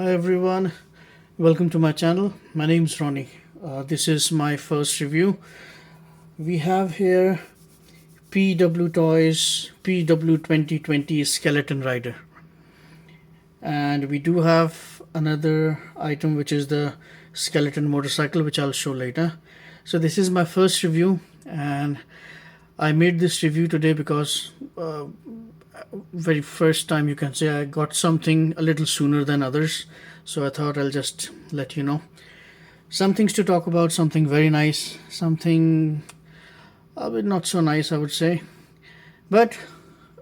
Hi everyone, welcome to my channel. My name is Ronnie. This is my first review. We have here PWTOYS PW2020 Skeleton Rider, and we do have another item which is the skeleton motorcycle, which I'll show later. So this is my first review, and I made this review today because very first time, you can say, I got something a little sooner than others, so I thought I'll just let you know some things to talk about, something very nice, something a bit not so nice, I would say, but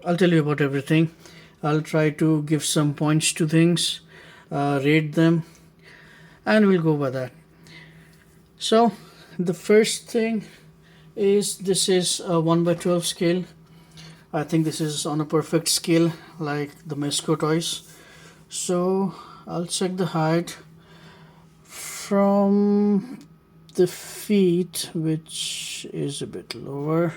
I'll tell you about everything. I'll try to give some points to things, rate them, and we'll go by that. So the first thing is, this is a 1/12 scale. I think this is on a perfect scale like the MEZCO toys. So I'll check the height from the feet, which is a bit lower,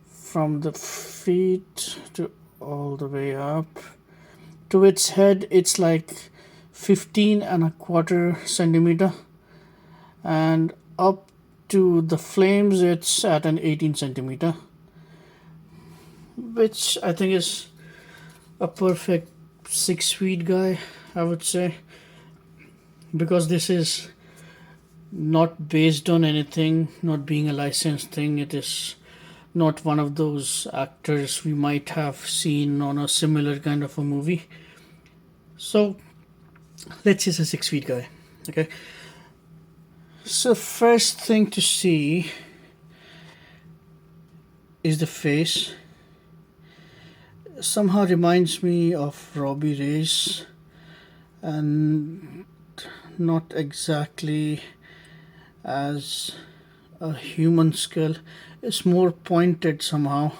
from the feet to all the way up to its head. It's like 15.25 centimeter, and up to the flames it's at an 18 centimeter, which I think is a perfect 6 feet guy, I would say, because this is not based on anything, not being a licensed thing. It is not one of those actors we might have seen on a similar kind of a movie. So let's say it's a 6 feet guy. Okay, so first thing to see is the face. Somehow reminds me of Robbie Reyes, and not exactly as a human skull. It's more pointed somehow.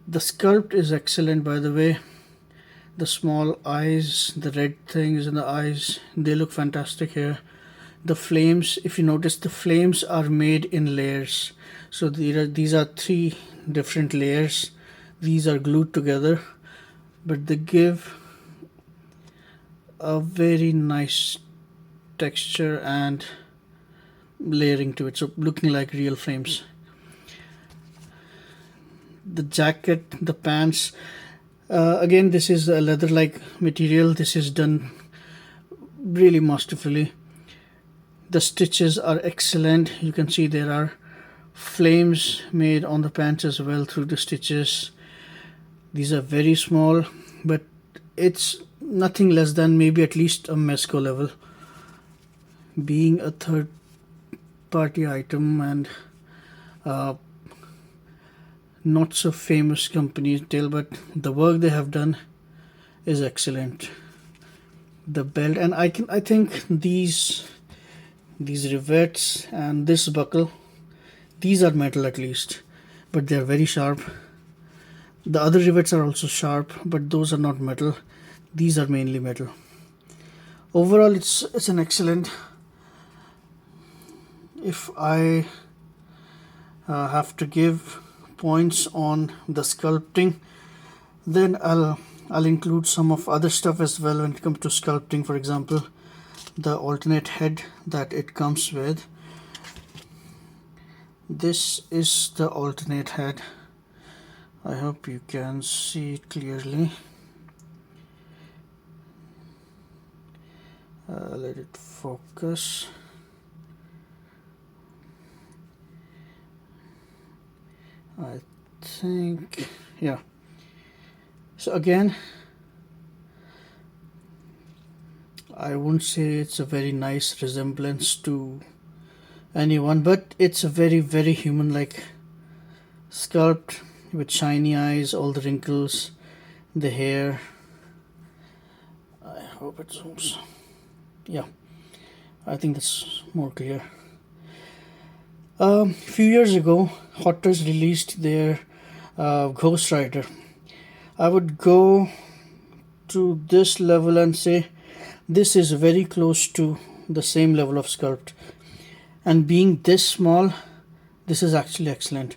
The sculpt is excellent, by the way. The small eyes, the red things in the eyes, they look fantastic here. The flames, if you notice, the flames are made in layers. So these are 3 different layers. These are glued together, but they give a very nice texture and layering to it, so looking like real flames. The jacket, the pants, again, this is a leather-like material. This is done really masterfully. The stitches are excellent. You can see there are flames made on the pants as well through the stitches. These are very small, but it's nothing less than maybe at least a MEZCO level. Being a third party item and not so famous company tell, but the work they have done is excellent. The belt, and I think these rivets and this buckle, these are metal at least, but they are very sharp. The other rivets are also sharp, but those are not metal. These are mainly metal. Overall, it's an excellent. If I have to give points on the sculpting, then I'll include some of other stuff as well when it comes to sculpting. For example, the alternate head that it comes with. This is the alternate head. I hope you can see it clearly. Let it focus. I think, yeah. So again, I wouldn't say it's a very nice resemblance to anyone, but it's a very, very human-like sculpt with shiny eyes, all the wrinkles, the hair. I hope it zooms. Yeah, I think that's more clear. A few years ago, Hot Toys released their Ghost Rider. I would go to this level and say this is very close to the same level of sculpt, and being this small, this is actually excellent.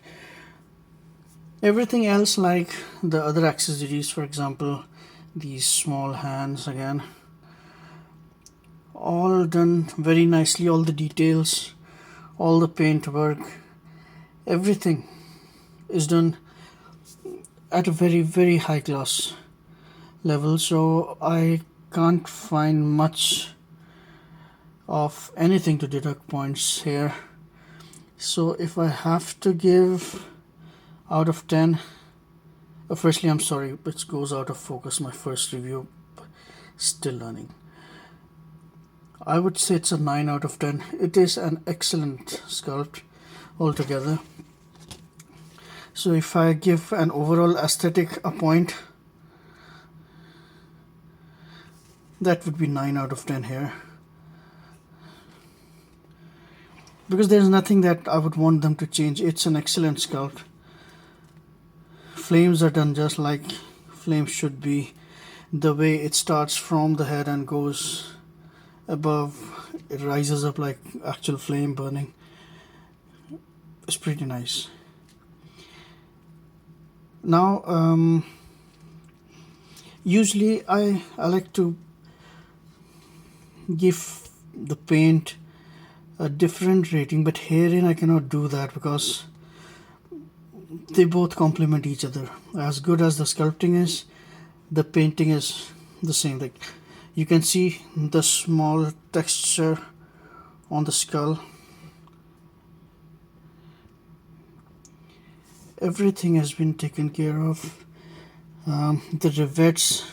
Everything else, like the other accessories, for example, these small hands again, all done very nicely, all the details, all the paint work, everything is done at a very high class level, so I can't find much of anything to deduct points here. So if I have to give out of 10, firstly I'm sorry, it goes out of focus, my first review, still learning. I would say it's a 9 out of 10. It is an excellent sculpt altogether. So if I give an overall aesthetic a point, that would be 9 out of 10 here. Because there's nothing that I would want them to change. It's an excellent sculpt. Flames are done just like flames should be. The way it starts from the head and goes above, it rises up like actual flame burning. It's pretty nice. Now, usually I like to give the paint a different rating, but herein I cannot do that because they both complement each other. As good as the sculpting is, the painting is the same. Like you can see the small texture on the skull. Everything has been taken care of. The rivets,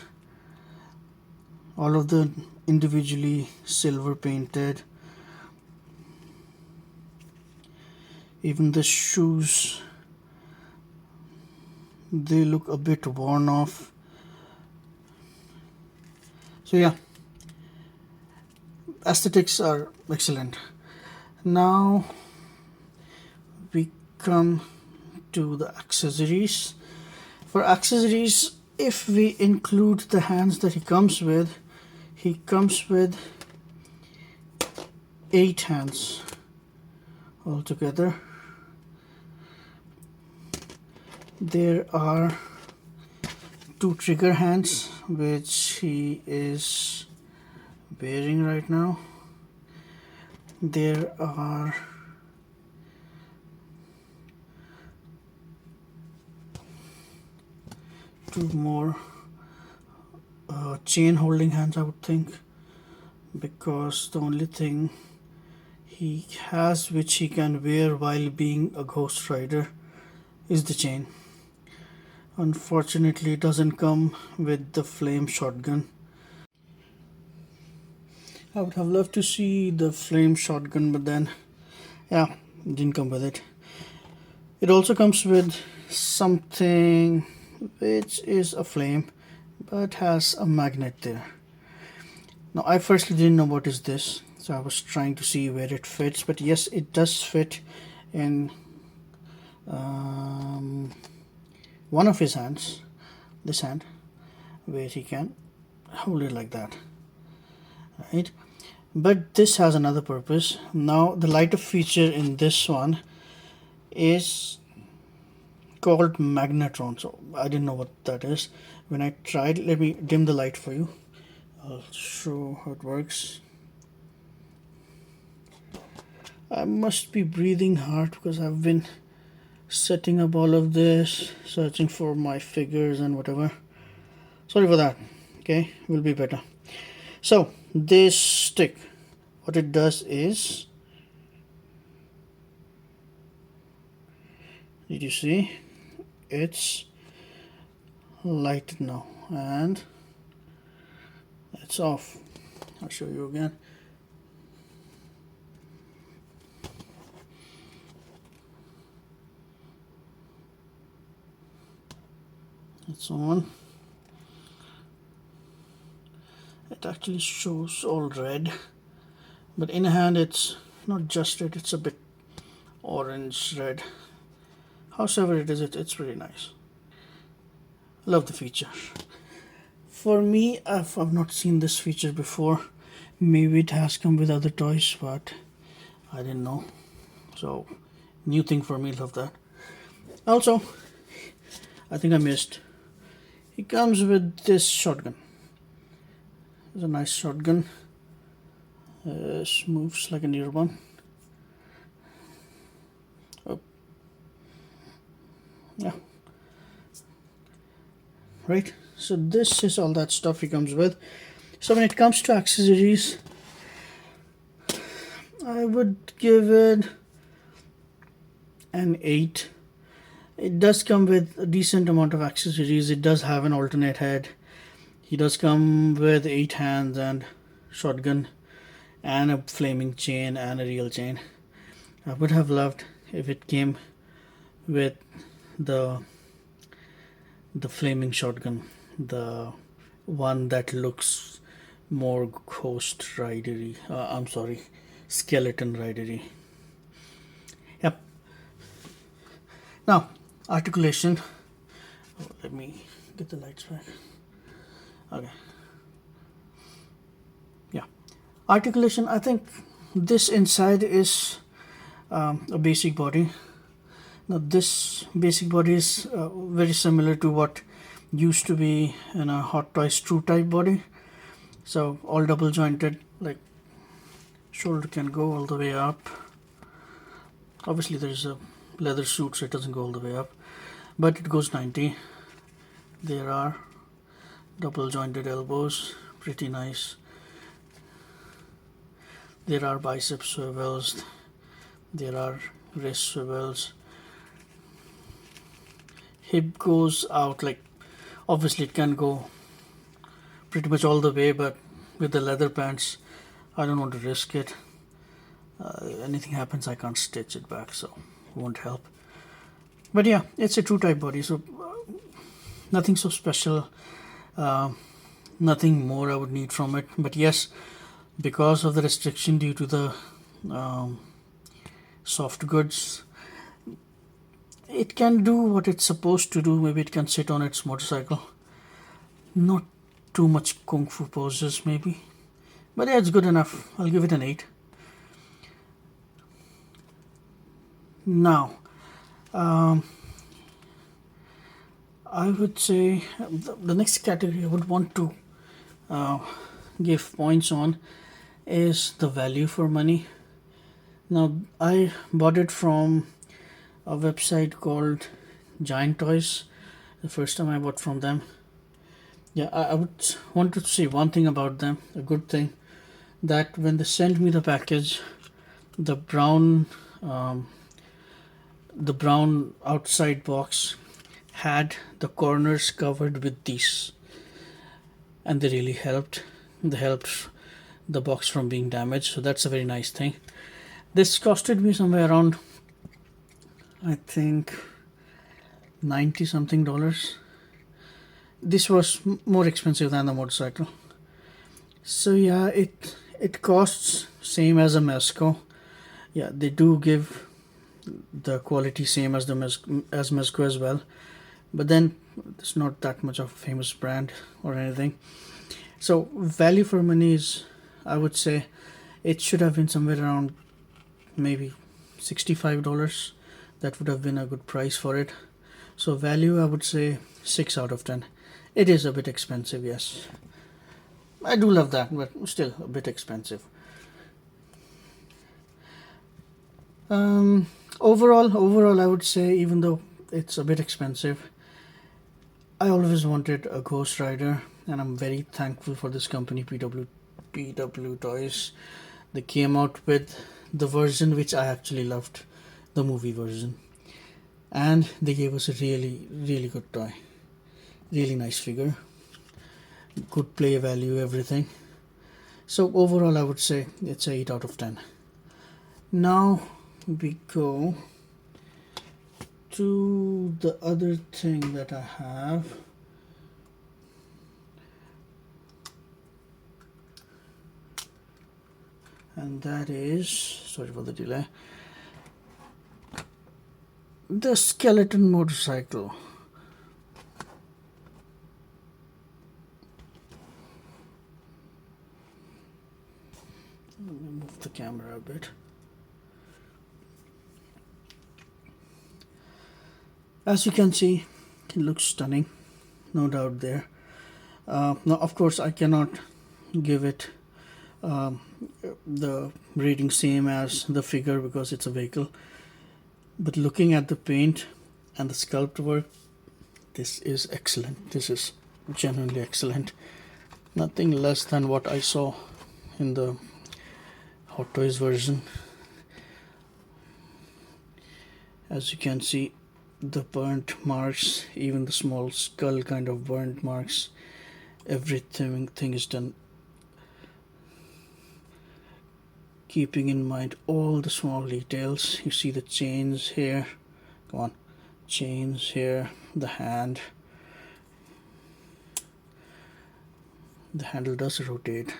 all of them individually silver painted. Even the shoes, they look a bit worn off. So yeah, aesthetics are excellent. Now we come to the accessories. For accessories, if we include the hands that he comes with 8 hands altogether. There are 2 trigger hands which he is wearing right now. There are 2 more chain holding hands, I would think, because the only thing he has which he can wear while being a ghost rider is the chain. Unfortunately, it doesn't come with the flame shotgun. I would have loved to see the flame shotgun, but then yeah, it didn't come with it. It also comes with something which is a flame but has a magnet there. Now I firstly didn't know what is this, so I was trying to see where it fits, but yes, it does fit in one of his hands, this hand, where he can hold it like that, right? But this has another purpose. Now the light up feature in this one is called magnetron, so I didn't know what that is when I tried. Let me dim the light for you. I'll show how it works. I must be breathing hard because I've been setting up all of this, searching for my figures and whatever. Sorry for that. Okay, will be better. So this stick, what it does is, did you see? It's lighted now and it's off. I'll show you again. It's on. It actually shows all red, but in hand it's not just red, it's a bit orange red. However it is, it's pretty nice. Love the feature. For me, I've not seen this feature before. Maybe it has come with other toys, but I didn't know. So new thing for me. Love that. Also, I think I missed, it comes with this shotgun. It's a nice shotgun. moves like a nearby. Oh. Yeah. Right, so this is all that stuff it comes with. So when it comes to accessories, I would give it an 8. It does come with a decent amount of accessories. It does have an alternate head. He does come with 8 hands and shotgun and a flaming chain and a real chain. I would have loved if it came with the flaming shotgun, the one that looks more ghost ridery. I'm sorry, skeleton ridery. Yep. Now, articulation. Oh, let me get the lights back. Okay. Yeah. Articulation, I think this inside is a basic body. Now this basic body is very similar to what used to be in a Hot Toys True type body. So all double jointed, like shoulder can go all the way up. Obviously there's a leather suit, so it doesn't go all the way up, but it goes 90. There are double jointed elbows, pretty nice. There are bicep swivels, there are wrist swivels. Hip goes out, like obviously it can go pretty much all the way, but with the leather pants I don't want to risk it. Anything happens, I can't stitch it back, so it won't help. But yeah, it's a true type body, so nothing so special, nothing more I would need from it. But yes, because of the restriction due to the soft goods, it can do what it's supposed to do. Maybe it can sit on its motorcycle. Not too much kung fu poses maybe, but yeah, it's good enough. I'll give it an 8. Now I would say the next category I would want to give points on is the value for money. Now I bought it from a website called Giant Toys. The first time I bought from them. Yeah, I would want to say one thing about them, a good thing, that when they sent me the package, the brown outside box had the corners covered with these, and they really helped. They helped the box from being damaged, so that's a very nice thing. This costed me somewhere around, I think, 90 something dollars. This was more expensive than the motorcycle. So yeah, it costs same as a MEZCO. Yeah, they do give the quality same as MEZCO as well, but then it's not that much of a famous brand or anything. So value for money is, I would say, it should have been somewhere around maybe $65. That would have been a good price for it. So value, I would say 6 out of 10. It is a bit expensive, yes. I do love that, but still a bit expensive. Overall, I would say, even though it's a bit expensive, I always wanted a Ghost Rider, and I'm very thankful for this company, PWTOYS. They came out with the version which I actually loved, the movie version, and they gave us a really, really good toy. Really nice figure, good play value, everything. So overall I would say it's a 8 out of 10. Now we go to the other thing that I have. And that is, sorry for the delay, the skeleton motorcycle. Let me move the camera a bit. As you can see, it looks stunning, no doubt there. Now of course I cannot give it the rating same as the figure because it's a vehicle. But looking at the paint and the sculpt work, this is excellent. This is genuinely excellent. Nothing less than what I saw in the Hot Toys version. As you can see, the burnt marks, even the small skull kind of burnt marks, everything is done keeping in mind all the small details. You see the chains here, come on, chains here, the hand, the handle does rotate,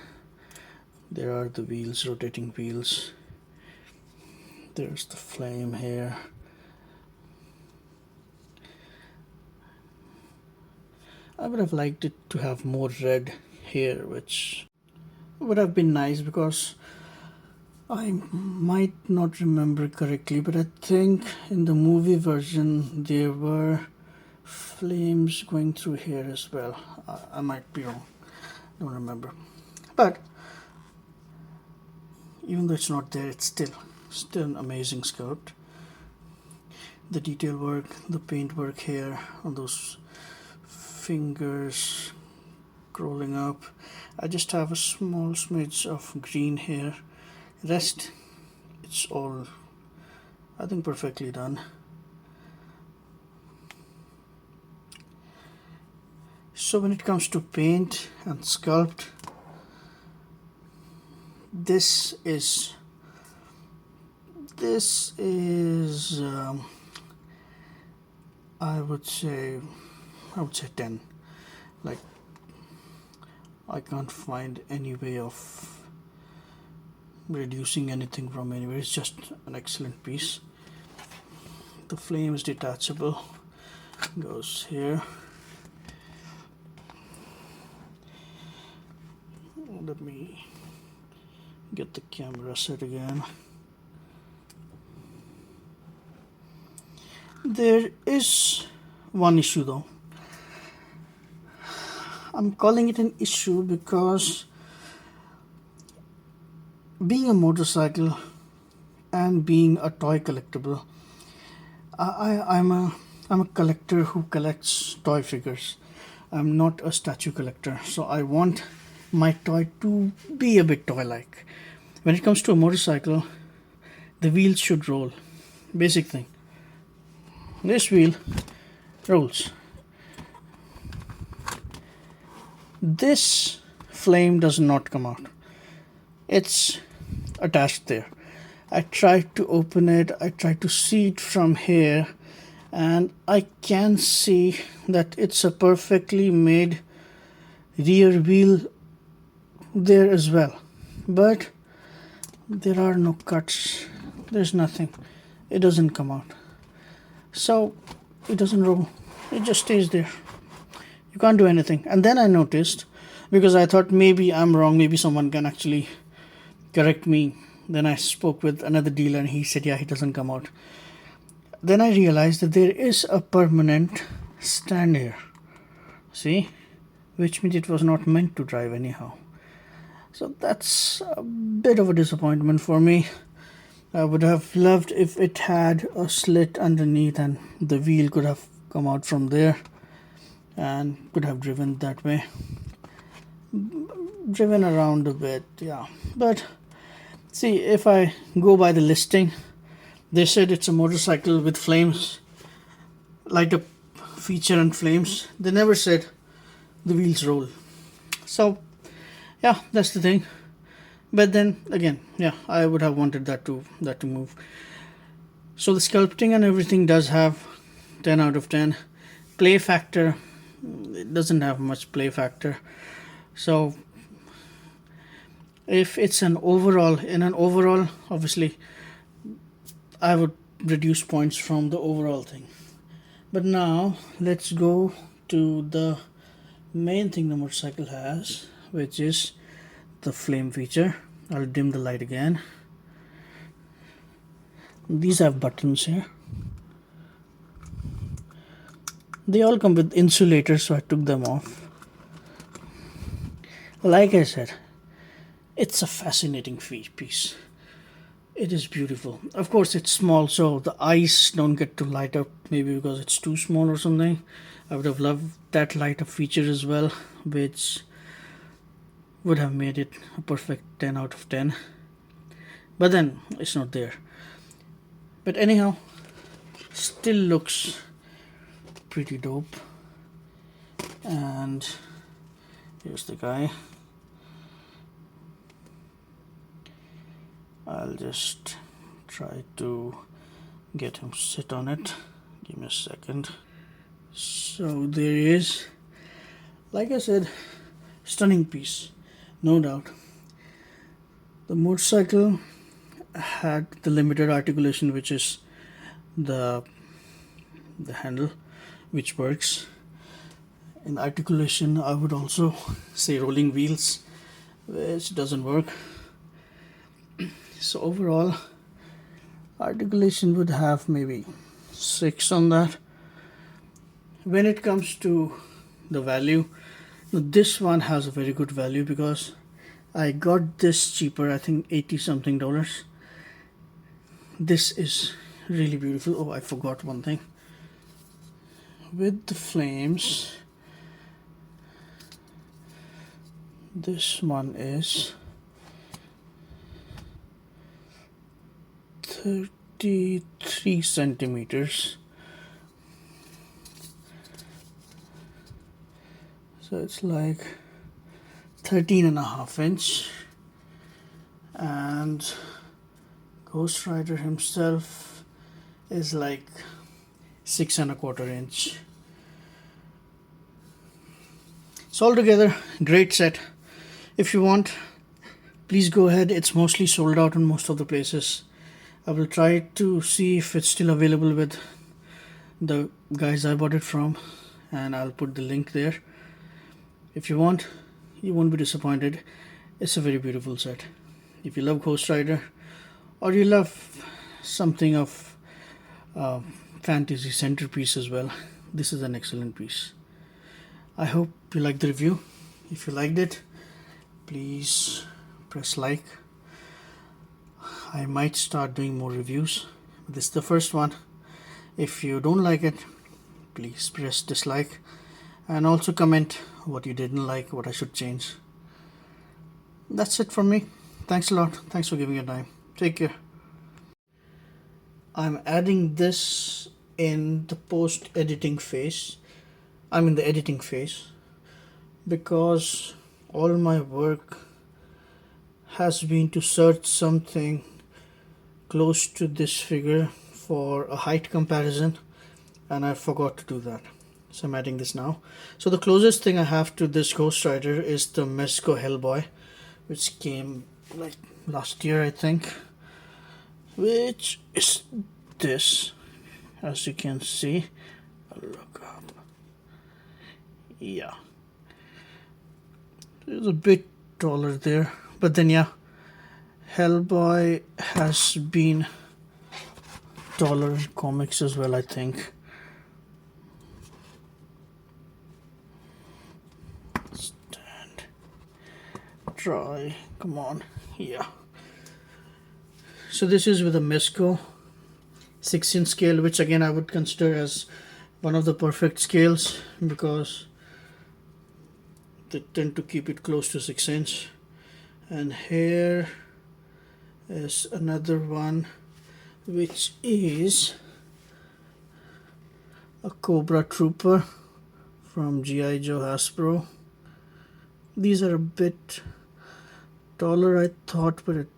there are the wheels, rotating wheels, there's the flame here. I would have liked it to have more red here, which would have been nice because I might not remember correctly, but I think in the movie version there were flames going through here as well. I might be wrong, don't remember. But even though it's not there, it's still an amazing sculpt. The detail work, the paint work here on those fingers crawling up. I just have a small smidge of green here. Rest, it's all, I think, perfectly done. So when it comes to paint and sculpt, this is I would say 10. Like, I can't find any way of reducing anything from anywhere. It's just an excellent piece. The flame is detachable, goes here. Let me get the camera set again. There is one issue though. I'm calling it an issue because being a motorcycle and being a toy collectible, I'm a collector who collects toy figures. I'm not a statue collector, so I want my toy to be a bit toy-like. When it comes to a motorcycle, the wheels should roll. Basic thing. This wheel rolls. This flame does not come out. It's attached there. I tried to open it, I tried to see it from here, and I can see that it's a perfectly made rear wheel there as well, but there are no cuts, there's nothing, it doesn't come out, so it doesn't roll, it just stays there. You can't do anything. And then I noticed, because I thought maybe I'm wrong, maybe someone can actually correct me. Then I spoke with another dealer and he said, yeah, it doesn't come out. Then I realized that there is a permanent stand here. See? Which means it was not meant to drive anyhow. So that's a bit of a disappointment for me. I would have loved if it had a slit underneath and the wheel could have come out from there and could have driven that way. Driven around a bit, yeah. But see, if I go by the listing, they said it's a motorcycle with flames, light up feature and flames. They never said the wheels roll. So yeah, that's the thing. But then again, yeah, I would have wanted that to move. So the sculpting and everything does have 10 out of 10. Play factor, it doesn't have much play factor. So if it's in an overall, obviously I would reduce points from the overall thing. But now let's go to the main thing the motorcycle has, which is the flame feature. I'll dim the light again. These have buttons here. They all come with insulators, so I took them off. Like I said, It's a fascinating piece. It is beautiful. Of course, it's small, so the eyes don't get to light up, maybe because it's too small or something. I would have loved that light up feature as well, which would have made it a perfect 10 out of 10. But then it's not there. But anyhow, still looks pretty dope. And here's the guy. I'll just try to get him sit on it. Give me a second. So there he is. Like I said, stunning piece, no doubt. The motorcycle had the limited articulation, which is the handle, which works. In articulation, I would also say rolling wheels, which doesn't work. So overall, articulation would have maybe 6 on that. When it comes to the value, this one has a very good value because I got this cheaper, I think $80 something. This is really beautiful. Oh, I forgot one thing. With the flames, this one is 33 centimeters. So it's like 13.5 inch. And Ghost Rider himself is like 6.25 inch. So altogether, great set. If you want, please go ahead. It's mostly sold out in most of the places. I will try to see if it's still available with the guys I bought it from, and I'll put the link there. If you want, you won't be disappointed. It's a very beautiful set. If you love Ghost Rider, or you love something of fantasy centerpiece as well, this is an excellent piece. I hope you liked the review. If you liked it, please press like. I might start doing more reviews. This is the first one. If you don't like it, please press dislike, and also comment what you didn't like, what I should change. That's it from me. Thanks a lot. Thanks for giving your time. Take care. I'm adding this in the post editing phase. I'm in the editing phase because all my work has been to search something close to this figure for a height comparison, and I forgot to do that. So I'm adding this now. So the closest thing I have to this Ghost Rider is the MEZCO Hellboy, which came like last year, I think, which is this, as you can see. I'll look up. Yeah, it's a bit taller there, but then yeah, Hellboy has been taller in comics as well, I think. Stand, try, come on, yeah. So this is with a MEZCO 6-inch scale, which again I would consider as one of the perfect scales because they tend to keep it close to 6 inch. And here is another one, which is a Cobra Trooper from G.I. Joe Hasbro. These are a bit taller, I thought, but it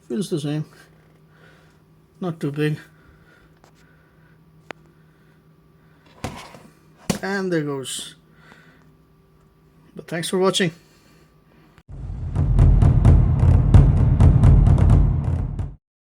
feels the same. Not too big. And there goes. But thanks for watching.